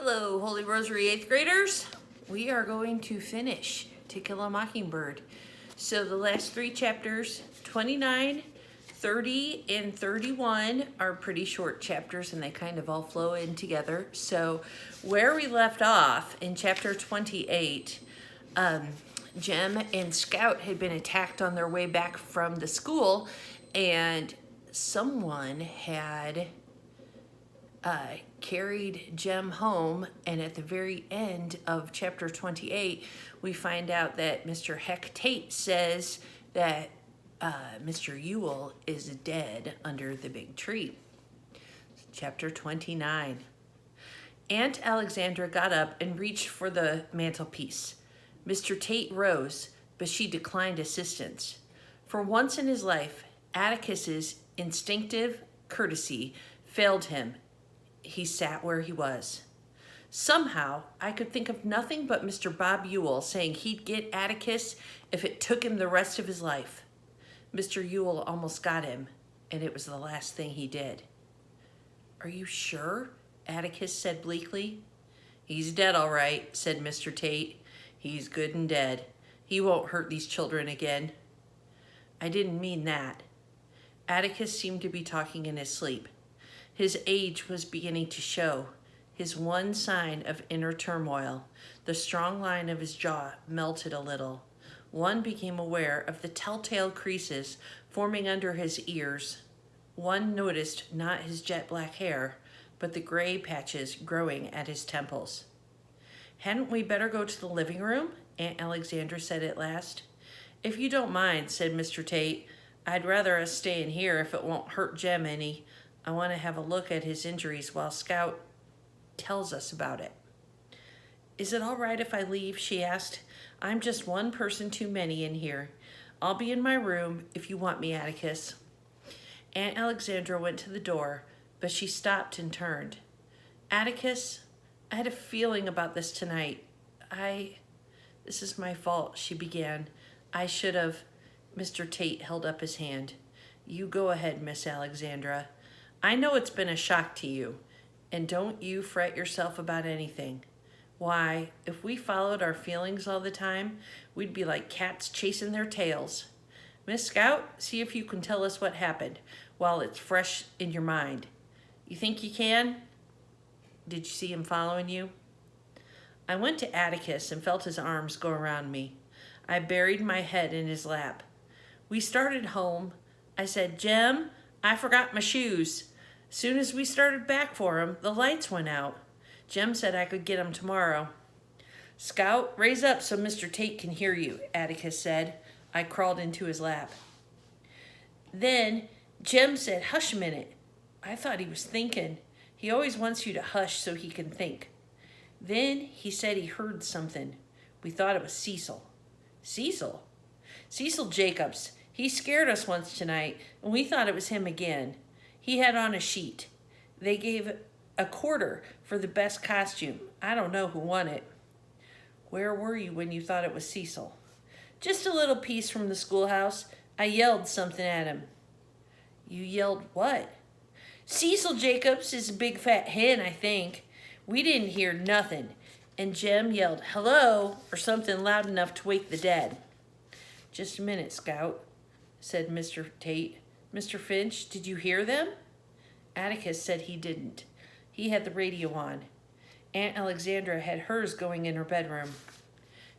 Hello, Holy Rosary 8th graders. We are going to finish To Kill a Mockingbird. So the last three chapters, 29, 30, and 31 are pretty short chapters and they kind of all flow in together. So where we left off in chapter 28, Jem and Scout had been attacked on their way back from the school, and someone had carried Jem home, and at the very end of chapter 28, we find out that Mr. Tate says that Mr. Ewell is dead under the big tree. Chapter 29. Aunt Alexandra got up and reached for the mantelpiece. Mr. Tate rose, but she declined assistance. For once in his life, Atticus's instinctive courtesy failed him. He sat where he was. Somehow, I could think of nothing but Mr. Bob Ewell saying he'd get Atticus if it took him the rest of his life. Mr. Ewell almost got him, and it was the last thing he did. "Are you sure?" Atticus said bleakly. "He's dead, all right," said Mr. Tate. "He's good and dead. He won't hurt these children again." "I didn't mean that." Atticus seemed to be talking in his sleep. His age was beginning to show. His one sign of inner turmoil, the strong line of his jaw, melted a little. One became aware of the telltale creases forming under his ears. One noticed not his jet black hair, but the gray patches growing at his temples. "Hadn't we better go to the living room?" Aunt Alexandra said at last. "If you don't mind," said Mr. Tate, "I'd rather us stay in here if it won't hurt Jem any. I want to have a look at his injuries while Scout tells us about it." "Is it all right if I leave?" she asked. "I'm just one person too many in here. I'll be in my room if you want me, Atticus." Aunt Alexandra went to the door, but she stopped and turned. "Atticus, I had a feeling about this tonight. This is my fault," she began. "I should have..." Mr. Tate held up his hand. "You go ahead, Miss Alexandra. I know it's been a shock to you, and don't you fret yourself about anything. Why, if we followed our feelings all the time, we'd be like cats chasing their tails. Miss Scout, see if you can tell us what happened while it's fresh in your mind. You think you can? Did you see him following you?" I went to Atticus and felt his arms go around me. I buried my head in his lap. We started home. I said, "Jem, I forgot my shoes." Soon as we started back for him, the lights went out. Jem said I could get them tomorrow. "Scout, raise up so Mr. Tate can hear you," Atticus said. I crawled into his lap. Then Jem said, "Hush a minute." I thought he was thinking. He always wants you to hush so he can think. Then he said he heard something. We thought it was Cecil. "Cecil?" "Cecil Jacobs. He scared us once tonight, and we thought it was him again. He had on a sheet. They gave a quarter for the best costume. I don't know who won it." "Where were you when you thought it was Cecil?" "Just a little piece from the schoolhouse. I yelled something at him." "You yelled what?" "Cecil Jacobs is a big fat hen, I think. We didn't hear nothing. And Jem yelled, 'Hello,' or something loud enough to wake the dead." "Just a minute, Scout," said Mr. Tate. "Mr. Finch, did you hear them?" Atticus said he didn't. He had the radio on. Aunt Alexandra had hers going in her bedroom.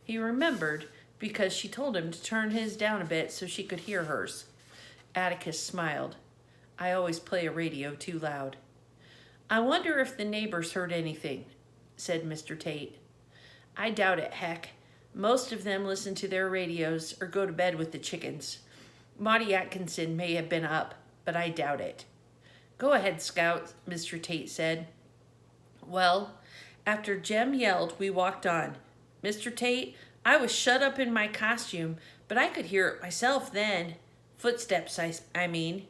He remembered because she told him to turn his down a bit so she could hear hers. Atticus smiled. "I always play a radio too loud." "I wonder if the neighbors heard anything," said Mr. Tate. "I doubt it, heck. Most of them listen to their radios or go to bed with the chickens. Maudie Atkinson may have been up, but I doubt it." "Go ahead, Scout," Mr. Tate said. "Well, after Jem yelled, we walked on. Mr. Tate, I was shut up in my costume, but I could hear it myself then. Footsteps, I mean.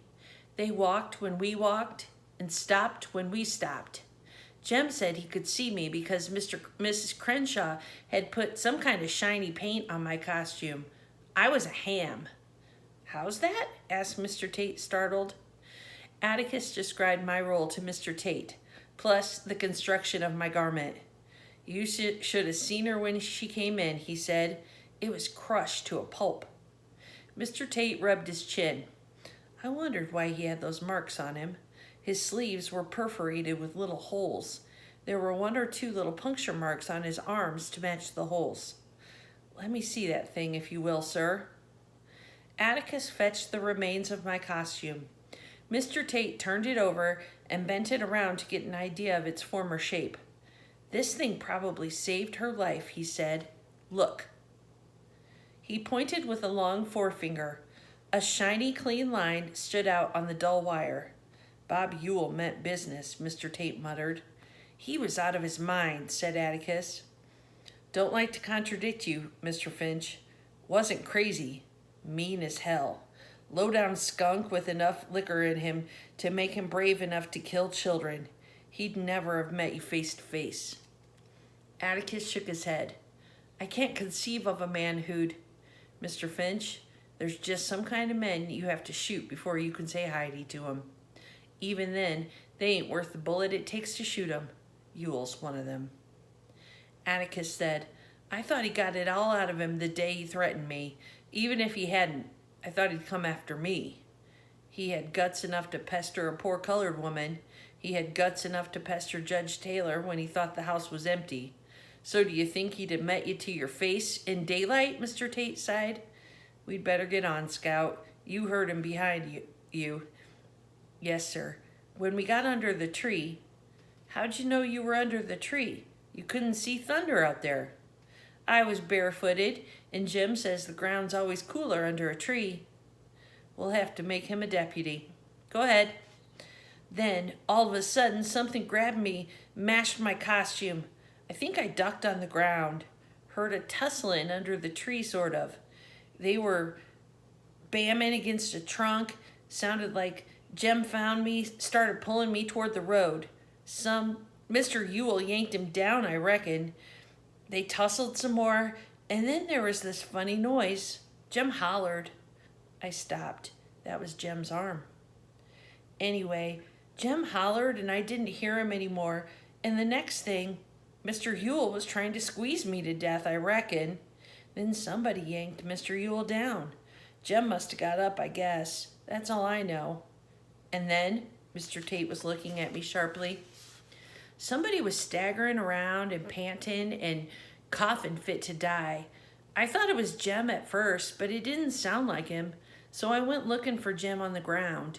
They walked when we walked and stopped when we stopped. Jem said he could see me because Mrs. Crenshaw had put some kind of shiny paint on my costume. I was a ham." "How's that?" asked Mr. Tate, startled. Atticus described my role to Mr. Tate. plus the construction of my garment. You should have seen her when she came in, he said. It was crushed to a pulp. Mr. Tate rubbed his chin. I wondered why he had those marks on him. His sleeves were perforated with little holes. There were 1 or 2 little puncture marks on his arms to match the holes. Let me see that thing, if you will, sir. Atticus fetched the remains of my costume. Mr. Tate turned it over and bent it around to get an idea of its former shape. This thing probably saved her life, he said. Look. He pointed with a long forefinger. A shiny, clean line stood out on the dull wire. Bob Ewell meant business, Mr. Tate muttered. He was out of his mind, said Atticus. Don't like to contradict you, Mr. Finch. Wasn't crazy. Mean as hell. Low-down skunk with enough liquor in him to make him brave enough to kill children. He'd never have met you face to face. Atticus shook his head. I can't conceive of a man who'd... Mr. Finch, there's just some kind of men you have to shoot before you can say Heidi to 'em. Even then, they ain't worth the bullet it takes to shoot 'em. Ewell's one of them. Atticus said, I thought he got it all out of him the day he threatened me. Even if he hadn't, I thought he'd come after me. He had guts enough to pester a poor colored woman. He had guts enough to pester Judge Taylor when he thought the house was empty. So do you think he'd have met you to your face in daylight, Mr. Tate sighed. We'd better get on, Scout. You heard him behind you. Yes, sir. When we got under the tree... How'd you know you were under the tree? You couldn't see thunder out there. I was barefooted, and Jim says the ground's always cooler under a tree. We'll have to make him a deputy. Go ahead. Then, all of a sudden, something grabbed me, mashed my costume. I think I ducked on the ground. Heard a tussling under the tree, sort of. They were bamming against a trunk. Sounded like Jem found me, started pulling me toward the road. Mr. Ewell yanked him down, I reckon. They tussled some more, and then there was this funny noise. Jem hollered. I stopped. That was Jem's arm. Anyway, Jem hollered, and I didn't hear him anymore. And the next thing, Mr. Ewell was trying to squeeze me to death, I reckon. Then somebody yanked Mr. Ewell down. Jem must have got up, I guess. That's all I know. And then, Mr. Tate was looking at me sharply. Somebody was staggering around and panting and coughing fit to die. I thought it was Jem at first, but it didn't sound like him, so I went looking for Jem on the ground.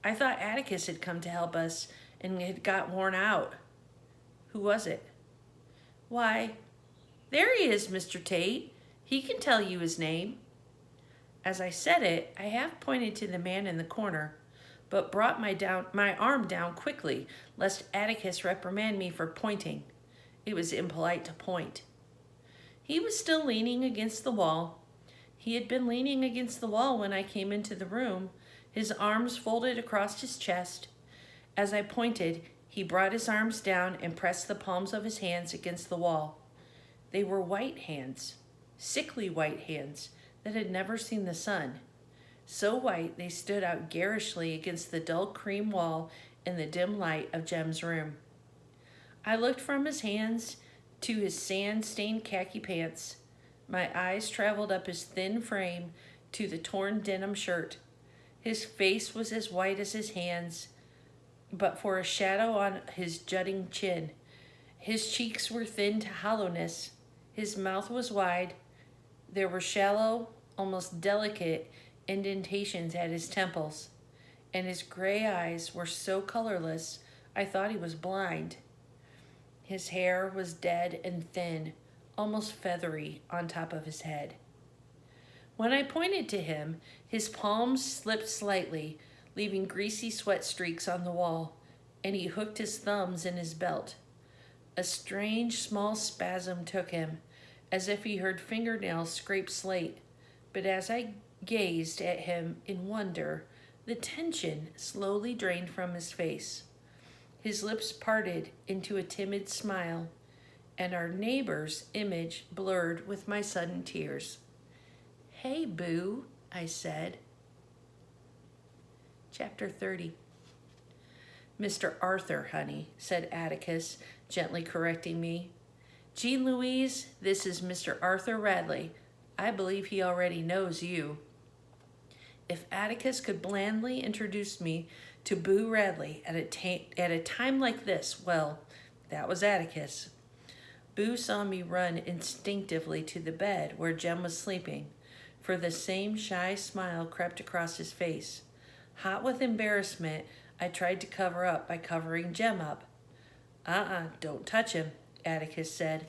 I thought Atticus had come to help us and had got worn out. Who was it? Why, there he is, Mr. Tate. He can tell you his name. As I said it, I half pointed to the man in the corner, but brought my arm down quickly, lest Atticus reprimand me for pointing. It was impolite to point. He was still leaning against the wall. He had been leaning against the wall when I came into the room, his arms folded across his chest. As I pointed, he brought his arms down and pressed the palms of his hands against the wall. They were white hands, sickly white hands that had never seen the sun. So white they stood out garishly against the dull cream wall in the dim light of Jem's room. I looked from his hands to his sand-stained khaki pants. My eyes traveled up his thin frame to the torn denim shirt. His face was as white as his hands, but for a shadow on his jutting chin. His cheeks were thin to hollowness. His mouth was wide. There were shallow, almost delicate indentations at his temples, and his gray eyes were so colorless I thought he was blind. His hair was dead and thin, almost feathery on top of his head. When I pointed to him, his palms slipped slightly, leaving greasy sweat streaks on the wall, and he hooked his thumbs in his belt. A strange small spasm took him, as if he heard fingernails scrape slate, but as I gazed at him in wonder, the tension slowly drained from his face. His lips parted into a timid smile, and our neighbor's image blurred with my sudden tears. Hey, Boo, I said. Chapter 30. Mr. Arthur, honey, said Atticus, gently correcting me. Jean Louise, this is Mr. Arthur Radley. I believe he already knows you. If Atticus could blandly introduce me to Boo Radley at a time like this, well, that was Atticus. Boo saw me run instinctively to the bed where Jem was sleeping, for the same shy smile crept across his face. Hot with embarrassment, I tried to cover up by covering Jem up. Don't touch him, Atticus said.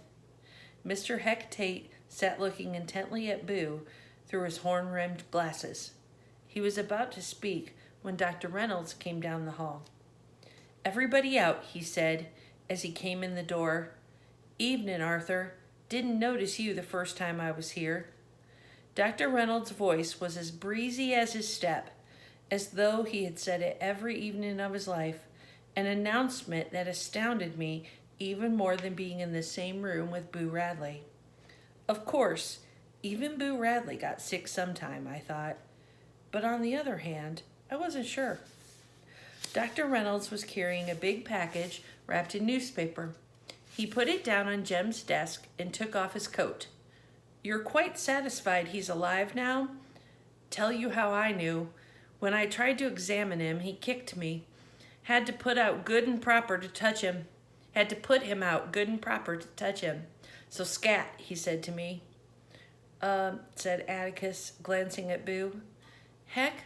Mr. Heck Tate sat looking intently at Boo through his horn-rimmed glasses. He was about to speak when Dr. Reynolds came down the hall. Everybody out, he said, as he came in the door. Evening, Arthur. Didn't notice you the first time I was here. Dr. Reynolds' voice was as breezy as his step, as though he had said it every evening of his life, an announcement that astounded me even more than being in the same room with Boo Radley. Of course, even Boo Radley got sick sometime, I thought. But on the other hand, I wasn't sure. Dr. Reynolds was carrying a big package wrapped in newspaper. He put it down on Jem's desk and took off his coat. You're quite satisfied he's alive now? Tell you how I knew. When I tried to examine him, he kicked me. Had to put out good and proper to touch him. Had to put him out good and proper to touch him. So scat, he said to me. Said Atticus, glancing at Boo. Heck,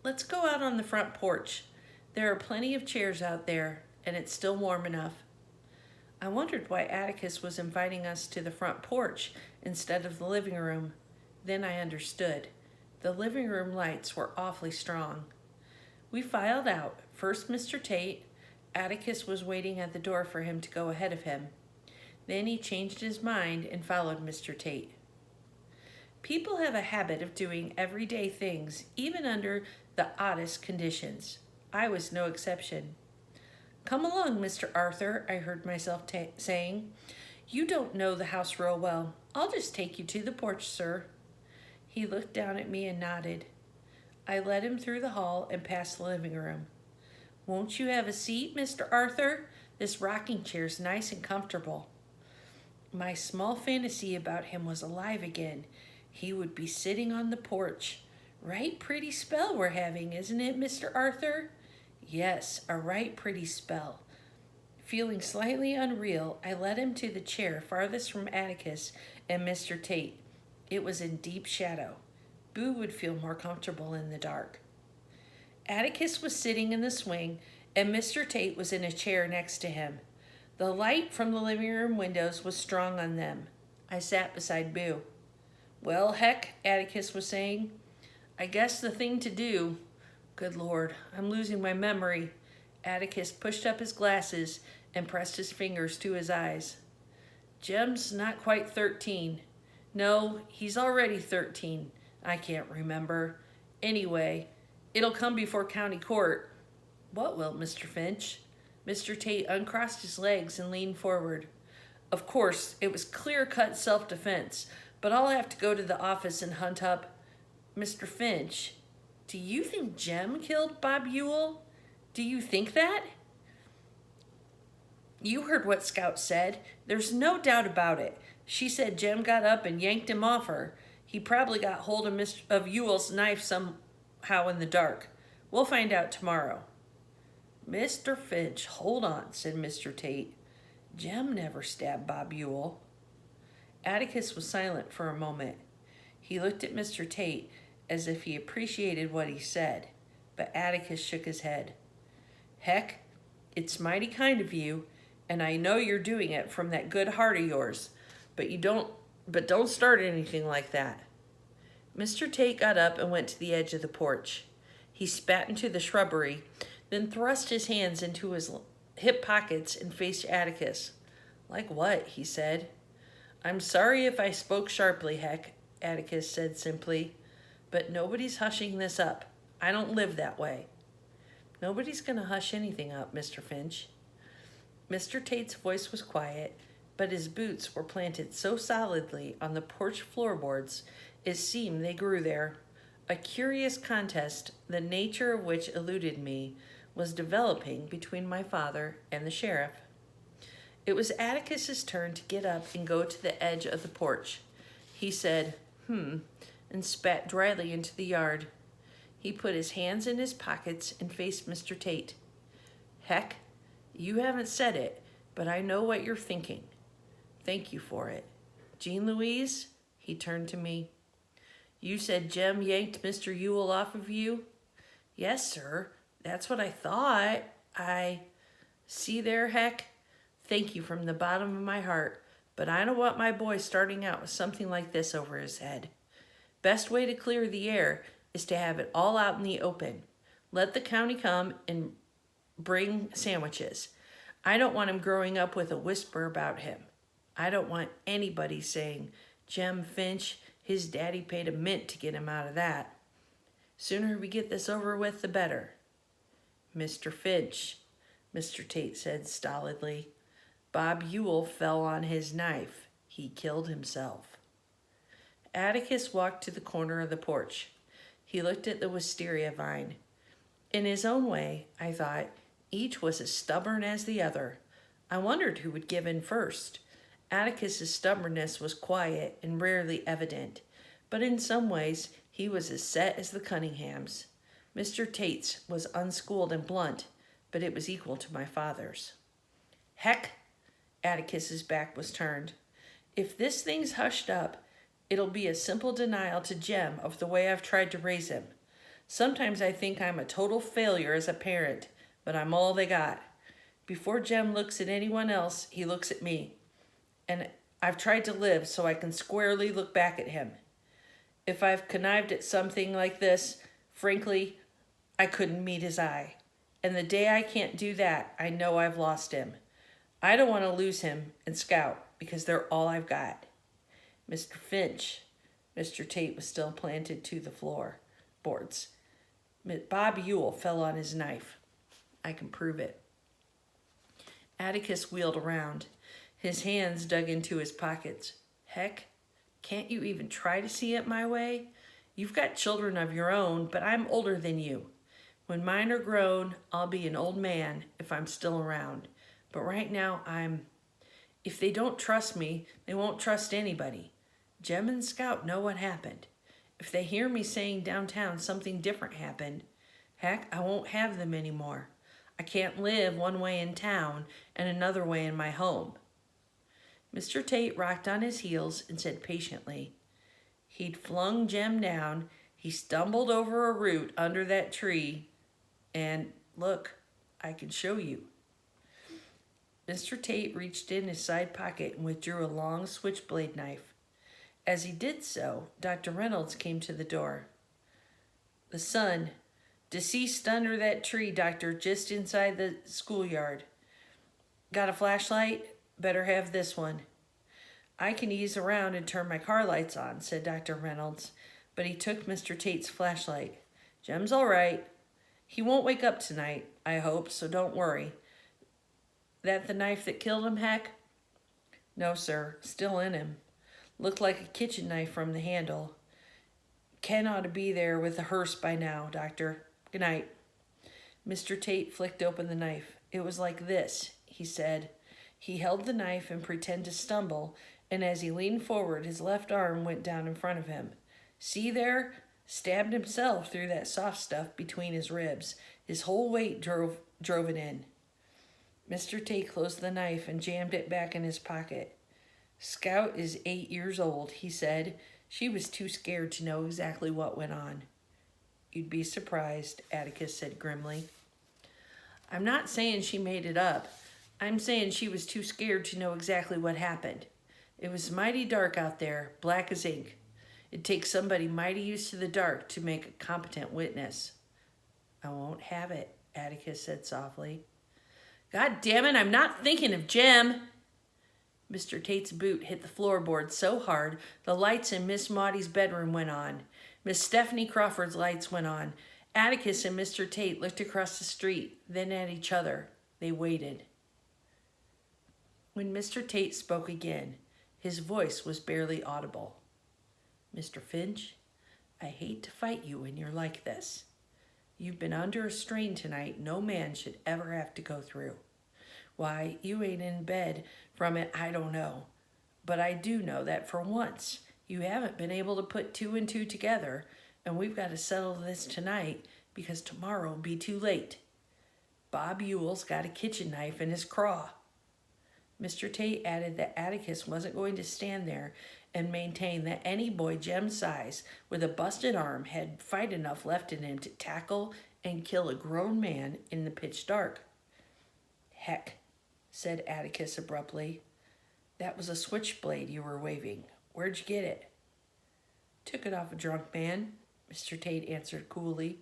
let's go out on the front porch. There are plenty of chairs out there, and it's still warm enough. I wondered why Atticus was inviting us to the front porch instead of the living room. Then I understood. The living room lights were awfully strong. We filed out. First Mr. Tate. Atticus was waiting at the door for him to go ahead of him. Then he changed his mind and followed Mr. Tate. People have a habit of doing everyday things, even under the oddest conditions. I was no exception. Come along, Mr. Arthur, I heard myself saying. You don't know the house real well. I'll just take you to the porch, sir. He looked down at me and nodded. I led him through the hall and past the living room. Won't you have a seat, Mr. Arthur? This rocking chair's nice and comfortable. My small fantasy about him was alive again. He would be sitting on the porch. Right pretty spell we're having, isn't it, Mr. Arthur? Yes, a right pretty spell. Feeling slightly unreal, I led him to the chair farthest from Atticus and Mr. Tate. It was in deep shadow. Boo would feel more comfortable in the dark. Atticus was sitting in the swing, and Mr. Tate was in a chair next to him. The light from the living room windows was strong on them. I sat beside Boo. Well, heck, Atticus was saying. I guess the thing to do... Good Lord, I'm losing my memory. Atticus pushed up his glasses and pressed his fingers to his eyes. Jem's not quite 13. No, he's already 13. I can't remember. Anyway, it'll come before county court. What will, Mr. Finch? Mr. Tate uncrossed his legs and leaned forward. Of course, it was clear-cut self-defense, but I'll have to go to the office and hunt up... Mr. Finch, do you think Jem killed Bob Ewell? Do you think that? You heard what Scout said. There's no doubt about it. She said Jem got up and yanked him off her. He probably got hold of Ewell's knife somehow in the dark. We'll find out tomorrow. Mr. Finch, hold on, said Mr. Tate. Jem never stabbed Bob Ewell. Atticus was silent for a moment. He looked at Mr. Tate as if he appreciated what he said, but Atticus shook his head. Heck, it's mighty kind of you, and I know you're doing it from that good heart of yours, but don't start anything like that. Mr. Tate got up and went to the edge of the porch. He spat into the shrubbery, then thrust his hands into his hip pockets and faced Atticus. Like what? He said. I'm sorry if I spoke sharply, Heck, Atticus said simply, but nobody's hushing this up. I don't live that way. Nobody's going to hush anything up, Mr. Finch. Mr. Tate's voice was quiet, but his boots were planted so solidly on the porch floorboards it seemed they grew there. A curious contest, the nature of which eluded me, was developing between my father and the sheriff. It was Atticus's turn to get up and go to the edge of the porch. He said, and spat dryly into the yard. He put his hands in his pockets and faced Mr. Tate. Heck, you haven't said it, but I know what you're thinking. Thank you for it. Jean Louise, he turned to me. You said Jem yanked Mr. Ewell off of you? Yes, sir. That's what I thought. See there, Heck? Thank you from the bottom of my heart, but I don't want my boy starting out with something like this over his head. Best way to clear the air is to have it all out in the open. Let the county come and bring sandwiches. I don't want him growing up with a whisper about him. I don't want anybody saying, Jem Finch, his daddy paid a mint to get him out of that. Sooner we get this over with, the better. Mr. Finch, Mr. Tate said stolidly. Bob Ewell fell on his knife. He killed himself. Atticus walked to the corner of the porch. He looked at the wisteria vine. In his own way, I thought, each was as stubborn as the other. I wondered who would give in first. Atticus's stubbornness was quiet and rarely evident, but in some ways he was as set as the Cunninghams. Mr. Tate's was unschooled and blunt, but it was equal to my father's. Heck, Atticus's back was turned. If this thing's hushed up, it'll be a simple denial to Jem of the way I've tried to raise him. Sometimes I think I'm a total failure as a parent, but I'm all they got. Before Jem looks at anyone else, he looks at me. And I've tried to live so I can squarely look back at him. If I've connived at something like this, frankly, I couldn't meet his eye. And the day I can't do that, I know I've lost him. I don't want to lose him and Scout because they're all I've got. Mr. Finch, Mr. Tate was still planted to the floorboards. Bob Ewell fell on his knife. I can prove it. Atticus wheeled around. His hands dug into his pockets. Heck, can't you even try to see it my way? You've got children of your own, but I'm older than you. When mine are grown, I'll be an old man if I'm still around. But right now, if they don't trust me, they won't trust anybody. Jem and Scout know what happened. If they hear me saying downtown something different happened, heck, I won't have them anymore. I can't live one way in town and another way in my home. Mr. Tate rocked on his heels and said patiently, he'd flung Jem down, he stumbled over a root under that tree, and look, I can show you. Mr. Tate reached in his side pocket and withdrew a long switchblade knife. As he did so, Dr. Reynolds came to the door. The son, deceased under that tree, doctor, just inside the schoolyard. Got a flashlight? Better have this one. I can ease around and turn my car lights on, said Dr. Reynolds, but he took Mr. Tate's flashlight. Jem's all right. He won't wake up tonight, I hope, so don't worry. That the knife that killed him, Heck? No, sir. Still in him. Looked like a kitchen knife from the handle. Ken ought to be there with a hearse by now, Doctor. Good night. Mr. Tate flicked open the knife. It was like this, he said. He held the knife and pretended to stumble, and as he leaned forward, his left arm went down in front of him. See there? Stabbed himself through that soft stuff between his ribs. His whole weight drove it in. Mr. Tate closed the knife and jammed it back in his pocket. Scout is 8 years old, he said. She was too scared to know exactly what went on. You'd be surprised, Atticus said grimly. I'm not saying she made it up. I'm saying she was too scared to know exactly what happened. It was mighty dark out there, black as ink. It takes somebody mighty used to the dark to make a competent witness. I won't have it, Atticus said softly. God damn it, I'm not thinking of Jem. Mr. Tate's boot hit the floorboard so hard, the lights in Miss Maudie's bedroom went on. Miss Stephanie Crawford's lights went on. Atticus and Mr. Tate looked across the street, then at each other. They waited. When Mr. Tate spoke again, his voice was barely audible. Mr. Finch, I hate to fight you when you're like this. You've been under a strain tonight no man should ever have to go through. Why, you ain't in bed from it, I don't know. But I do know that for once you haven't been able to put two and two together, and we've got to settle this tonight because tomorrow will be too late. Bob Ewell's got a kitchen knife in his craw. Mr. Tate added that Atticus wasn't going to stand there and maintain that any boy Jem's size with a busted arm had fight enough left in him to tackle and kill a grown man in the pitch dark. Heck, said Atticus abruptly. That was a switchblade you were waving. Where'd you get it? Took it off a drunk man, Mr. Tate answered coolly.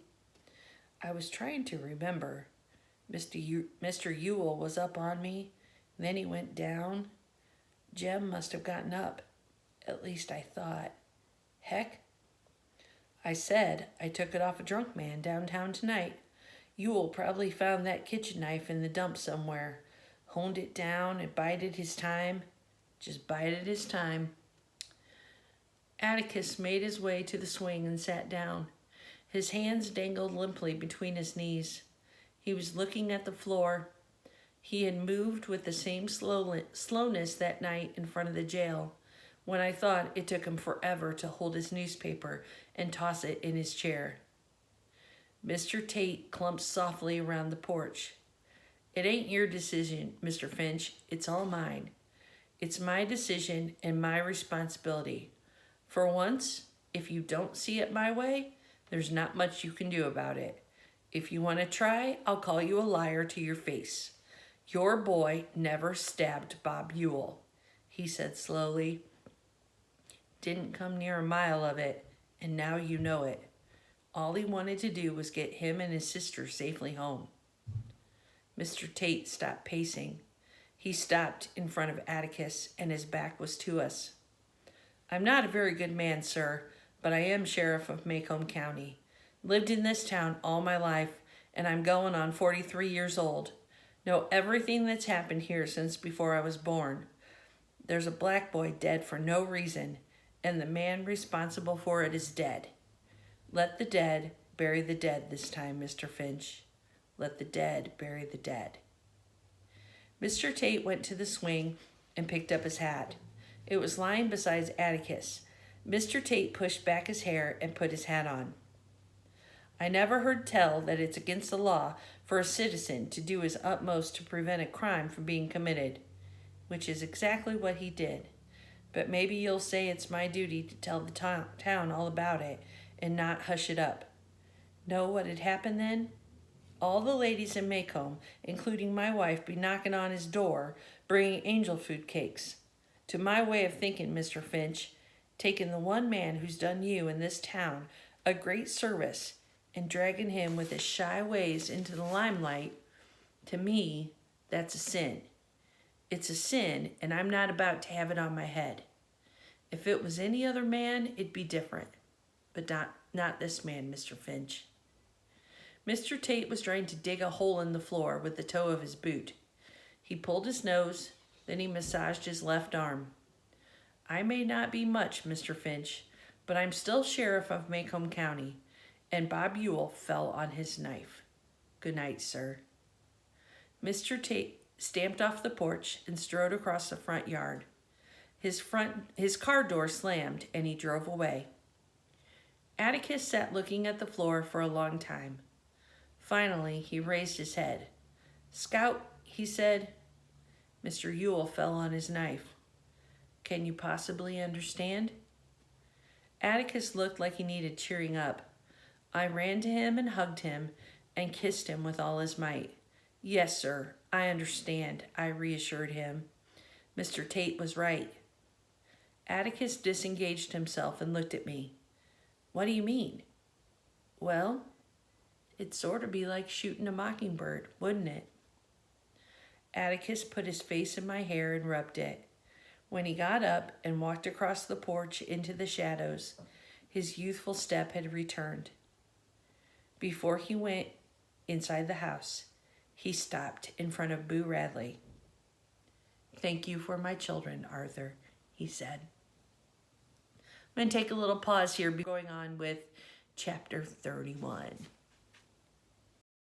I was trying to remember. Mr. Ewell was up on me, then he went down. Jem must have gotten up. At least I thought. Heck, I said I took it off a drunk man downtown tonight. Ewell probably found that kitchen knife in the dump somewhere, honed it down and bided his time. Just bided his time. Atticus made his way to the swing and sat down. His hands dangled limply between his knees. He was looking at the floor. He had moved with the same slowness that night in front of the jail, when I thought it took him forever to hold his newspaper and toss it in his chair. Mr. Tate clumped softly around the porch. It ain't your decision, Mr. Finch. It's all mine. It's my decision and my responsibility. For once, if you don't see it my way, there's not much you can do about it. If you want to try, I'll call you a liar to your face. Your boy never stabbed Bob Ewell, he said slowly. Didn't come near a mile of it, and now you know it. All he wanted to do was get him and his sister safely home. Mr. Tate stopped pacing. He stopped in front of Atticus, and his back was to us. I'm not a very good man, sir, but I am sheriff of Macomb County. Lived in this town all my life, and I'm going on 43 years old. Know everything that's happened here since before I was born. There's a black boy dead for no reason, and the man responsible for it is dead. Let the dead bury the dead this time, Mr. Finch. Let the dead bury the dead. Mr. Tate went to the swing and picked up his hat. It was lying beside Atticus. Mr. Tate pushed back his hair and put his hat on. I never heard tell that it's against the law for a citizen to do his utmost to prevent a crime from being committed, which is exactly what he did. But maybe you'll say it's my duty to tell the town all about it and not hush it up. Know what had happened then? All the ladies in Macomb, including my wife, be knocking on his door, bringing angel food cakes. To my way of thinking, Mr. Finch, taking the one man who's done you in this town a great service and dragging him with his shy ways into the limelight, to me, that's a sin. It's a sin, and I'm not about to have it on my head. If it was any other man, it'd be different. But not this man, Mr. Finch. Mr. Tate was trying to dig a hole in the floor with the toe of his boot. He pulled his nose, then he massaged his left arm. I may not be much, Mr. Finch, but I'm still sheriff of Macomb County, and Bob Ewell fell on his knife. Good night, sir. Mr. Tate stamped off the porch and strode across the front yard. His car door slammed, and he drove away. Atticus sat looking at the floor for a long time. Finally, he raised his head. Scout, he said. Mr. Ewell fell on his knife. Can you possibly understand? Atticus looked like he needed cheering up. I ran to him and hugged him and kissed him with all his might. Yes, sir, I understand, I reassured him. Mr. Tate was right. Atticus disengaged himself and looked at me. What do you mean? Well, it'd sort of be like shooting a mockingbird, wouldn't it? Atticus put his face in my hair and rubbed it. When he got up and walked across the porch into the shadows, his youthful step had returned. Before he went inside the house, he stopped in front of Boo Radley. Thank you for my children, Arthur, he said. I'm going to take a little pause here, going on with chapter 31.